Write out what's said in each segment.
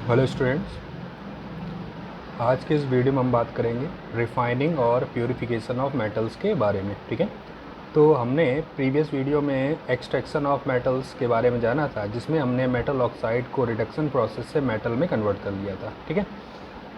Hello students, आज के इस वीडियो में हम बात करेंगे रिफाइनिंग और प्यूरिफिकेशन ऑफ मेटल्स के बारे में। ठीक है, तो हमने प्रीवियस वीडियो में एक्सट्रैक्शन ऑफ मेटल्स के बारे में जाना था, जिसमें हमने मेटल ऑक्साइड को रिडक्शन प्रोसेस से मेटल में कन्वर्ट कर लिया था। ठीक है,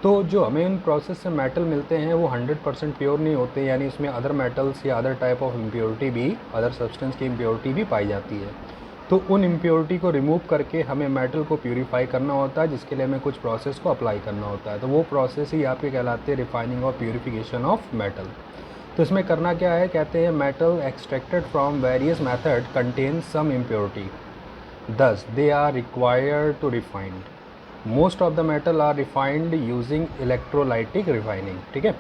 तो जो हमें इन प्रोसेस से मेटल मिलते हैं वो 100% प्योर नहीं होते, यानी इसमें अदर मेटल्स या अदर टाइप ऑफ इम्प्योरिटी भी, अदर सब्सटेंस की इम्प्योरिटी भी पाई जाती है। तो उन इम्प्योरिटी को रिमूव करके हमें मेटल को प्यूरीफाई करना होता है, जिसके लिए हमें कुछ प्रोसेस को अप्लाई करना होता है। तो वो प्रोसेस ही आपके कहलाते हैं रिफाइनिंग और प्यूरिफिकेशन ऑफ मेटल। तो इसमें करना क्या है, कहते हैं metal extracted from various method contain some impurity, thus they are required to refined. Most of the metal are refined using electrolytic refining। ठीक है,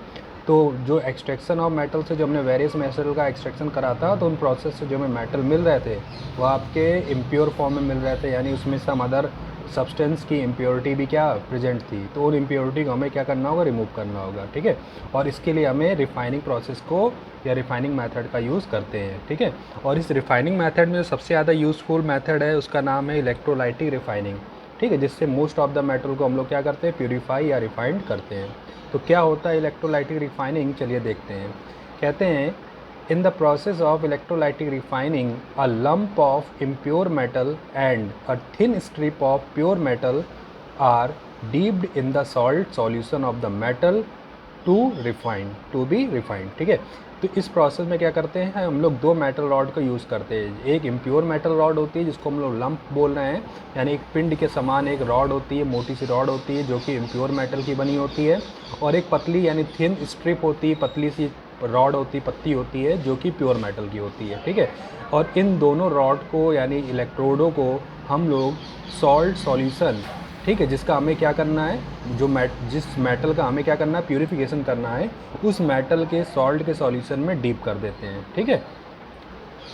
तो जो एक्सट्रैक्शन ऑफ मेटल से जो हमने वेरियस मेटल का एक्सट्रैक्शन करा था, तो उन प्रोसेस से जो हमें मेटल मिल रहे थे वो आपके इम्प्योर फॉर्म में मिल रहे थे, यानी उसमें सम अदर सब्सटेंस की इम्प्योरिटी भी क्या प्रेजेंट थी। तो उन इम्प्योरिटी को हमें क्या करना होगा, रिमूव करना होगा। ठीक है, और इसके लिए हमें रिफाइनिंग प्रोसेस को या रिफाइनिंग मेथड का यूज़ करते हैं। ठीक है, और इस रिफाइनिंग मेथड में जो सबसे ज़्यादा यूज़फुल मेथड है उसका नाम है इलेक्ट्रोलाइटिक रिफाइनिंग। ठीक है, जिससे मोस्ट ऑफ द मेटल को हम लोग क्या करते हैं, प्यूरीफाई या रिफाइंड करते हैं। तो क्या होता है इलेक्ट्रोलाइटिक रिफाइनिंग, चलिए देखते हैं। कहते हैं in the process of electrolytic refining, a lump of impure metal and a thin strip of pure metal are dipped in the salt solution of the metal to be refined। ठीक है, तो इस process में क्या करते हैं, हम लोग दो मेटल रॉड का यूज़ करते हैं। एक इम्प्योर मेटल रॉड होती है जिसको हम लोग लंप बोल रहे हैं, यानी एक पिंड के समान एक रॉड होती है, मोटी सी रॉड होती है जो कि इम्प्योर मेटल की बनी होती है। और एक पतली यानी थिन स्ट्रिप होती है, पतली सी रॉड होती, पत्ती होती है जो कि प्योर मेटल की होती है। ठीक है, और इन दोनों रॉड को यानी इलेक्ट्रोडों को हम लोग सॉल्ट सॉल्यूशन, ठीक है, जिसका हमें क्या करना है, जिस मेटल का हमें क्या करना है, प्यूरिफिकेशन करना है, उस मेटल के सॉल्ट के सॉल्यूशन में डीप कर देते हैं। ठीक है,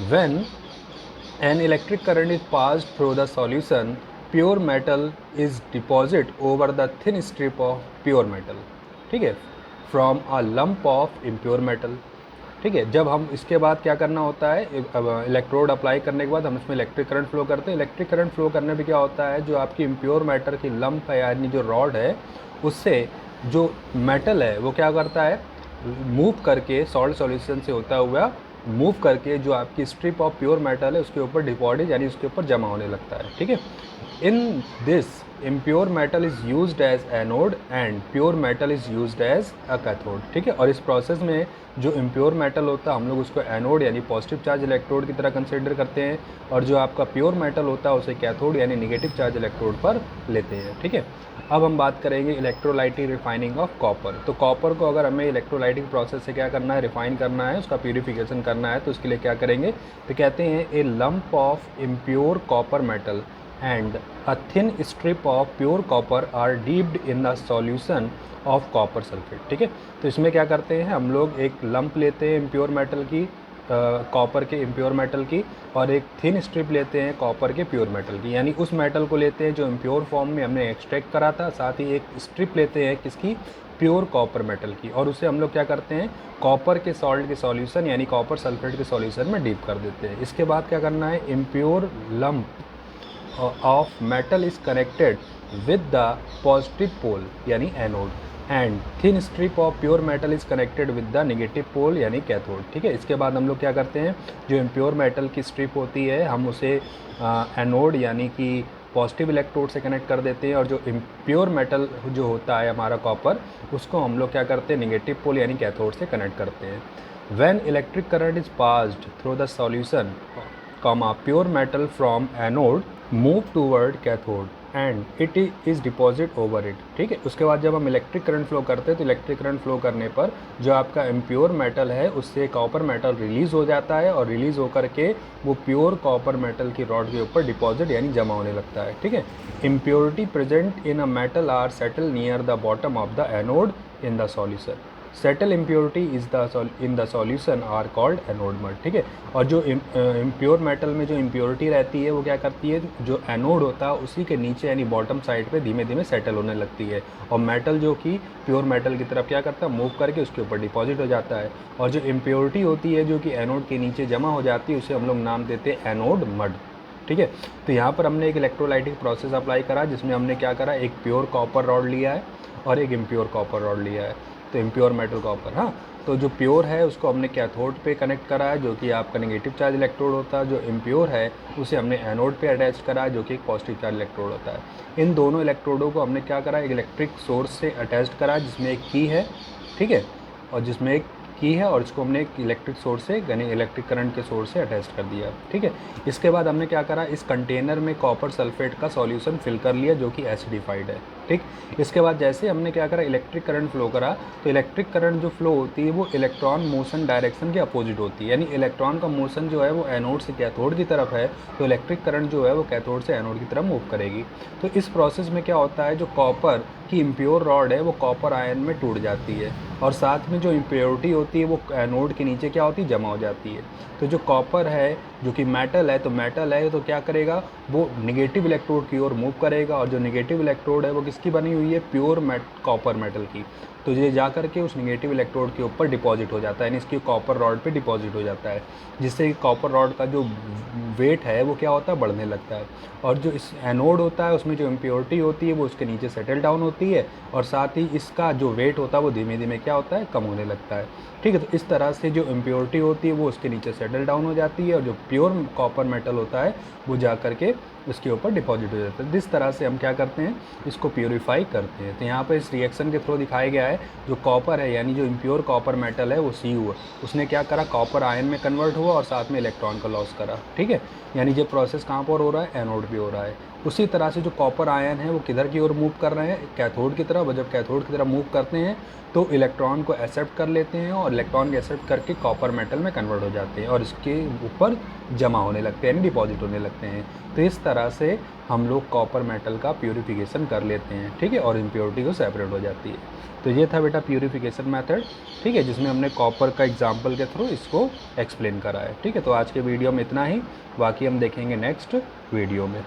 when an electric current is passed through the solution, pure metal is deposit over the thin strip of pure metal. ठीक है, from a lump of impure metal. ठीक है, जब हम इसके बाद क्या करना होता है, इलेक्ट्रोड अप्लाई करने के बाद हम इसमें इलेक्ट्रिक करंट फ्लो करते हैं। इलेक्ट्रिक करंट फ्लो करने पे क्या होता है, जो आपकी इम्प्योर मैटर की लंप है यानी जो रॉड है, उससे जो मेटल है वो क्या करता है, मूव करके सॉल्ट सॉल्यूशन से होता हुआ मूव करके जो आपकी स्ट्रिप ऑफ प्योर मेटल है उसके ऊपर डिपॉजिट यानी उसके ऊपर जमा होने लगता है। ठीक है, in this impure metal is used as anode and pure metal is used as a cathode. ठीक है, और इस प्रोसेस में जो इम्प्योर मेटल होता है हम लोग उसको एनोड यानी पॉजिटिव चार्ज इलेक्ट्रोड की तरह कंसिडर करते हैं, और जो आपका प्योर मेटल होता है उसे कैथोड यानी निगेटिव चार्ज इलेक्ट्रोड पर लेते हैं। ठीक है, अब हम बात करेंगे इलेक्ट्रोलाइटिक रिफाइनिंग ऑफ कॉपर। तो कॉपर को अगर हमें इलेक्ट्रोलाइटिक प्रोसेस से क्या करना है, रिफाइन करना है, उसका प्यूरिफिकेशन करना है, तो उसके लिए क्या करेंगे, तो कहते हैं ए lump of impure copper metal and a thin strip of pure copper are dipped in the solution of copper sulfate। ठीक है, तो इसमें क्या करते हैं, हम लोग एक लंप लेते हैं इम्प्योर मेटल की, कॉपर के इम्प्योर मेटल की, और एक थिन स्ट्रिप लेते हैं कॉपर के प्योर मेटल की, यानी उस मेटल को लेते हैं जो इम्प्योर फॉर्म में हमने एक्सट्रैक्ट करा था, साथ ही एक स्ट्रिप लेते हैं किसकी, प्योर कॉपर मेटल की, और उसे हम लोग क्या करते हैं, कॉपर के सॉल्ट के सॉल्यूशन यानी कॉपर सल्फेट के सॉल्यूशन में डीप कर देते हैं। इसके बाद क्या करना है, impure lump of metal is connected with the positive pole यानी anode and thin strip of pure metal is connected with the negative pole यानी कैथोड। ठीक है, इसके बाद हम लोग क्या करते हैं, जो इम्प्योर मेटल की स्ट्रिप होती है हम उसे एनोड यानी कि पॉजिटिव इलेक्ट्रोड से कनेक्ट कर देते हैं, और जो इम्प्योर मेटल जो होता है हमारा कॉपर, उसको हम लोग क्या करते हैं, नेगेटिव पोल यानी कैथोड से कनेक्ट करते हैं। When electric current is passed through the solution pure metal from anode move toward cathode and it is deposit over it. ठीक है, उसके बाद जब हम इलेक्ट्रिक करंट फ्लो करते हैं तो इलेक्ट्रिक करंट फ्लो करने पर जो आपका इम्प्योर मेटल है उससे कॉपर मेटल रिलीज़ हो जाता है, और रिलीज़ होकर के वो प्योर कॉपर मेटल की रॉड के ऊपर डिपॉजिट यानी जमा होने लगता है। ठीक है, impurity present in a metal are settle near the bottom of the anode in the solution. Settle impurity in the solution are called anode mud. ठीक है, और जो इम्प्योर मेटल में जो इम्प्योरिटी रहती है वो क्या करती है, जो एनोड होता है उसी के नीचे यानी बॉटम साइड पे धीमे धीमे सेटल होने लगती है, और मेटल जो कि प्योर मेटल की तरफ क्या करता है, मूव करके उसके ऊपर डिपॉजिट हो जाता है, और जो इम्प्योरिटी होती है जो कि एनोड के नीचे जमा हो जाती है उसे हम लोग नाम देते हैं एनोड मड। ठीक है। तो यहाँ पर हमने एक इलेक्ट्रोलाइटिक प्रोसेस अप्लाई करा जिसमें हमने क्या करा, एक प्योर कॉपर रॉड लिया है और एक इम्प्योर कॉपर रॉड लिया है, तो इम्प्योर मेटल कॉपर। हाँ, तो जो प्योर है उसको हमने कैथोड पे कनेक्ट करा है जो कि आपका नेगेटिव चार्ज इलेक्ट्रोड होता है, जो इम्प्योर है उसे हमने एनोड पे अटैच करा है जो कि एक पॉजिटिव चार्ज इलेक्ट्रोड होता है। इन दोनों इलेक्ट्रोडों को हमने क्या करा, एक इलेक्ट्रिक सोर्स से अटैच करा है जिसमें एक की है, ठीक है, और जिसमें एक की है और इसको हमने एक इलेक्ट्रिक सोर्स से यानी इलेक्ट्रिक करंट के सोर्स से अटैच कर दिया, ठीक है। इसके बाद हमने क्या करा, इस कंटेनर में कॉपर सल्फेट का सॉल्यूशन फिल कर लिया जो कि एसिडिफाइड है, ठीक। इसके बाद जैसे हमने क्या करा, इलेक्ट्रिक करंट फ्लो करा, तो इलेक्ट्रिक करंट जो फ्लो होती है वो इलेक्ट्रॉन मोशन डायरेक्शन के अपोजिट होती है, यानी इलेक्ट्रॉन का मोशन जो है वो एनोड से कैथोड की तरफ है, तो इलेक्ट्रिक करंट जो है वो कैथोड से एनोड की तरफ मूव करेगी। तो इस प्रोसेस में क्या होता है, जो कॉपर की इम्प्योर रॉड है वो कॉपर आयन में टूट जाती है और साथ में जो इम्प्योरिटी होती है वो एनोड के नीचे क्या होती है, जमा हो जाती है। तो जो कॉपर है जो कि मेटल है, तो मेटल है तो क्या करेगा, वो नेगेटिव इलेक्ट्रोड की ओर मूव करेगा और जो नेगेटिव इलेक्ट्रोड है वो किसकी बनी हुई है, प्योर कॉपर मेटल की। तो ये जा करके उस नेगेटिव इलेक्ट्रोड के ऊपर डिपॉजिट हो जाता है, यानी इसकी कॉपर रॉड पे डिपॉजिट हो जाता है, जिससे कि कॉपर रॉड का जो वेट है वो क्या होता है, बढ़ने लगता है। और जो इस एनोड होता है उसमें जो इम्प्योरिटी होती है वो उसके नीचे सेटल डाउन होती है और साथ ही इसका जो वेट होता है वो धीमे धीमे क्या होता है, कम होने लगता है, ठीक है। तो इस तरह से जो इम्प्योरिटी होती है वो उसके नीचे सेटल डाउन हो जाती है और जो प्योर कॉपर मेटल होता है वो जा करके उसके ऊपर डिपॉजिट हो जाता है। जिस तरह से हम क्या करते हैं, इसको प्योरीफाई करते हैं। तो यहाँ पर इस रिएक्शन के थ्रू दिखाया गया है, जो कॉपर है यानी जो इम्प्योर कॉपर मेटल है वो Cu उसने क्या करा, कॉपर आयन में कन्वर्ट हुआ और साथ में इलेक्ट्रॉन का लॉस करा, ठीक है। यानी ये प्रोसेस कहाँ पर हो रहा है, एनोड पे हो रहा है। उसी तरह से जो कॉपर आयन है वो किधर की ओर मूव कर रहे हैं, कैथोड की तरफ। और जब कैथोड की तरफ मूव करते हैं तो इलेक्ट्रॉन को एक्सेप्ट कर लेते हैं और इलेक्ट्रॉन को एक्सेप्ट करके कॉपर मेटल में कन्वर्ट हो जाते हैं और इसके ऊपर जमा होने लगते हैं, यानी डिपॉजिट होने लगते हैं। तो इस तरह से हम लोग कॉपर मेटल का प्यूरिफिकेशन कर लेते हैं, ठीक है, और इम्प्योरिटी को सेपरेट हो जाती है। तो ये था बेटा प्यूरिफिकेशन मेथड, ठीक है, जिसमें हमने कॉपर का एग्जाम्पल के थ्रू इसको एक्सप्लेन करा है, ठीक है। तो आज के वीडियो में इतना ही, बाकी हम देखेंगे नेक्स्ट वीडियो में।